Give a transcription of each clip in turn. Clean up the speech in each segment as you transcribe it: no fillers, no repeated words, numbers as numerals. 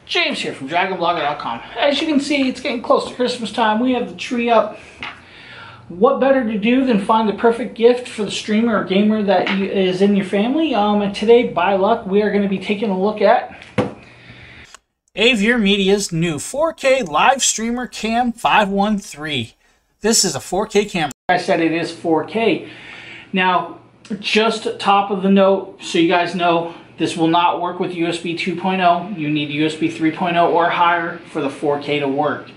James here from DragonBlogger.com. As you can see, it's getting close to Christmas time. We have the tree up. What better to do than find the perfect gift for the streamer or gamer that is in your family? And today, by luck, we are going to be taking a look at AverMedia's new 4K LiveStreamer Cam 513. This is a 4K camera. I said it is 4K. Now, just top of the note, so you guys know, this will not work with USB 2.0. You need USB 3.0 or higher for the 4K to work.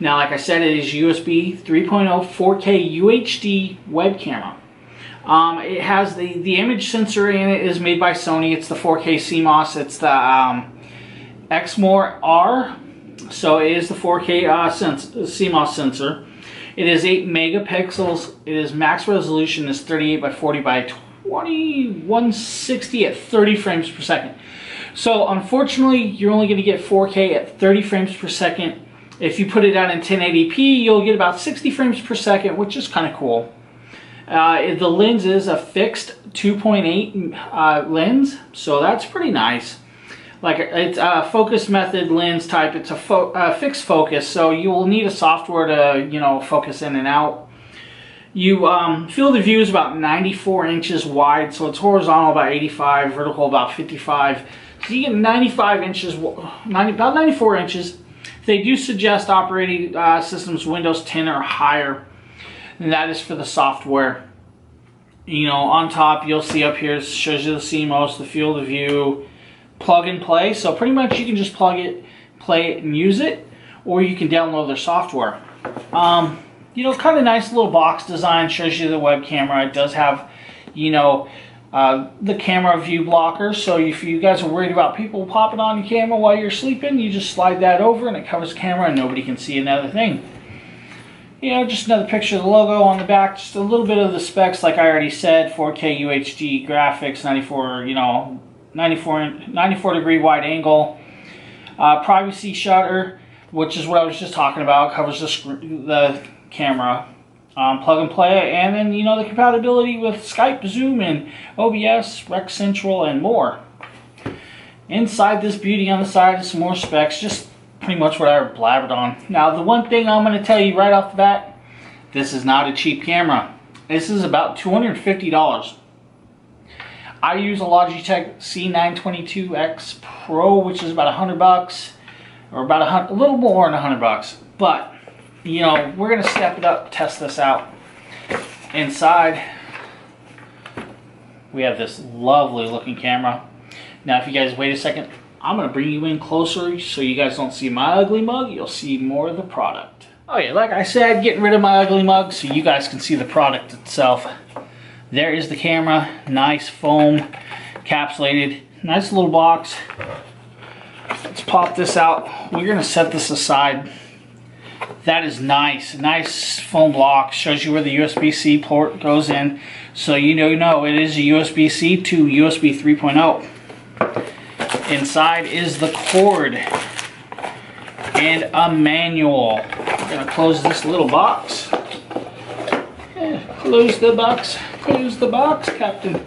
Now, like I said, it is USB 3.0 4K UHD web camera. It has the image sensor in it is made by Sony. It's the 4K CMOS. It's the Exmor R. So it is the 4K CMOS sensor. It is 8 megapixels. It is max resolution is 38 by 40 by 2160 at 30 frames per second. So unfortunately, you're only going to get 4K at 30 frames per second. If you put it out in 1080p, you'll get about 60 frames per second, which is kind of cool. The lens is a fixed 2.8 lens, so that's pretty nice. Like, it's a focus method lens type. It's a fixed focus, so you will need a software to, you know, focus in and out. You field of view is about 94 inches wide, so it's horizontal about 85, vertical about 55. So you get 95 inches, about 94 inches. They do suggest operating systems Windows 10 or higher, and that is for the software. You know, on top you'll see up here, it shows you the CMOS, the field of view, plug and play. So pretty much you can just plug it, play it, and use it, or you can download their software. You know, kind of nice little box design, shows you the web camera. It does have, you know, the camera view blocker, so if you guys are worried about people popping on your camera while you're sleeping, you just slide that over and it covers the camera and nobody can see another thing. You know, just another picture of the logo on the back, just a little bit of the specs like I already said, 4K UHD graphics, 94 degree wide angle, privacy shutter, which is what I was just talking about, covers the camera. Plug and play, and then, you know, the compatibility with Skype, Zoom, and OBS, Rec Central, and more. Inside this beauty on the side is some more specs, just pretty much what I blabbered on. Now, the one thing I'm going to tell you right off the bat, this is not a cheap camera. This is about $250. I use a Logitech C922X Pro, which is about $100, or about a little more than $100, but you know, we're going to step it up, test this out. Inside, we have this lovely looking camera. Now, if you guys wait a second, I'm going to bring you in closer so you guys don't see my ugly mug. You'll see more of the product. Oh yeah, like I said, getting rid of my ugly mug so you guys can see the product itself. There is the camera, nice foam, encapsulated, nice little box. Let's pop this out. We're going to set this aside. That is nice. Nice foam block. Shows you where the USB-C port goes in. So you know it is a USB-C to USB 3.0. Inside is the cord and a manual. We're going to close this little box. Close the box. Close the box, Captain.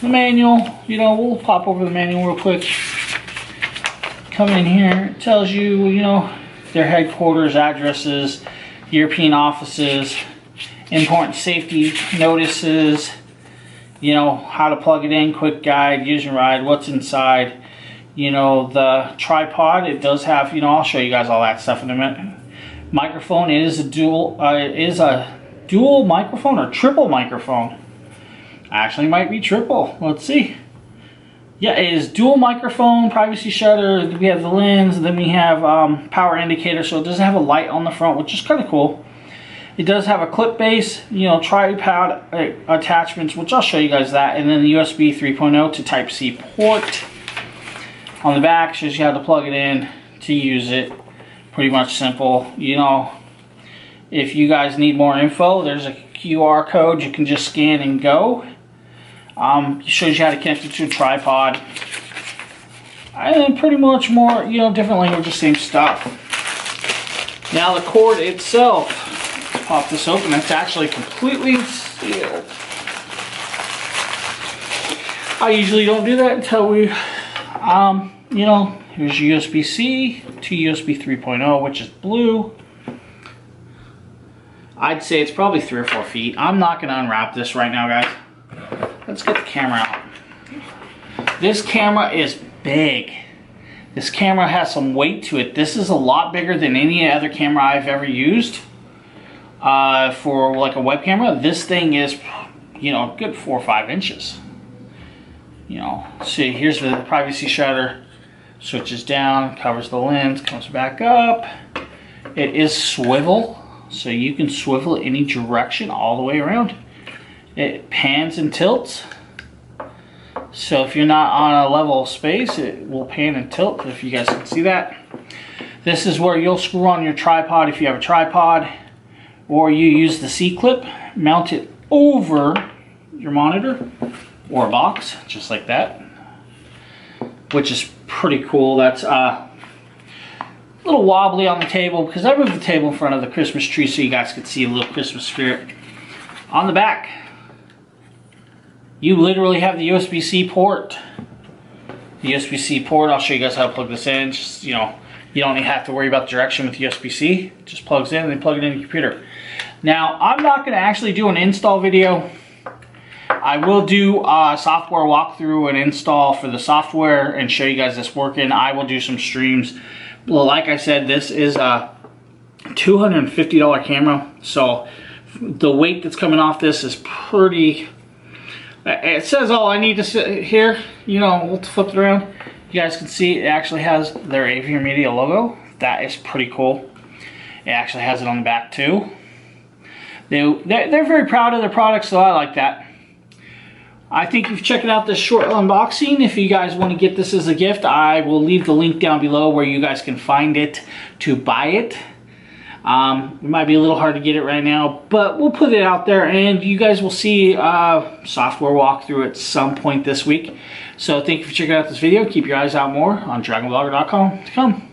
The manual. You know, we'll pop over the manual real quick. Come in here. It tells you, you know, their headquarters, addresses, European offices, important safety notices, you know, how to plug it in, quick guide, user guide, what's inside, you know, the tripod. It does have, you know, I'll show you guys all that stuff in a minute. Microphone, it is a dual microphone or triple microphone. Actually, might be triple. Let's see. Yeah, it is dual microphone, privacy shutter, we have the lens, and then we have power indicator, so it doesn't have a light on the front, which is kind of cool. It does have a clip base, you know, tripod attachments, which I'll show you guys that, and then the USB 3.0 to Type-C port. On the back, shows you how to plug it in to use it. Pretty much simple. You know, if you guys need more info, there's a QR code you can just scan and go. It shows you how to connect it to a tripod. And then pretty much more, you know, different languages, same stuff. Now the cord itself, let's pop this open, it's actually completely sealed. I usually don't do that until You know, here's your USB-C to USB 3.0, which is blue. I'd say it's probably 3 or 4 feet. I'm not going to unwrap this right now, guys. Let's get the camera out. This camera is big. This camera has some weight to it. This is a lot bigger than any other camera I've ever used for like a web camera. This thing is, you know, good 4 or 5 inches. You know, see, here's the privacy shutter. Switches down, covers the lens, comes back up. It is swivel, so you can swivel it any direction all the way around. It pans and tilts. So if you're not on a level space, it will pan and tilt, if you guys can see that. This is where you'll screw on your tripod if you have a tripod, or you use the C-clip, mount it over your monitor or a box, just like that, which is pretty cool. That's a little wobbly on the table because I moved the table in front of the Christmas tree so you guys could see a little Christmas spirit. On the back, you literally have the USB-C port. The USB-C port, I'll show you guys how to plug this in. Just, you know, you don't have to worry about the direction with USB-C. It just plugs in and then plug it in your computer. Now, I'm not going to actually do an install video. I will do a software walkthrough and install for the software and show you guys this working. I will do some streams. Well, like I said, this is a $250 camera. So the weight that's coming off this is pretty... It says all I need to sit here, you know, we'll flip it around. You guys can see it actually has their AverMedia logo. That is pretty cool. It actually has it on the back too. They're very proud of their products, so I like that. I think you've checked out this short unboxing. If you guys want to get this as a gift, I will leave the link down below where you guys can find it to buy it. It might be a little hard to get it right now, but we'll put it out there and you guys will see a software walkthrough at some point this week. So thank you for checking out this video. Keep your eyes out more on DragonBlogger.com to come.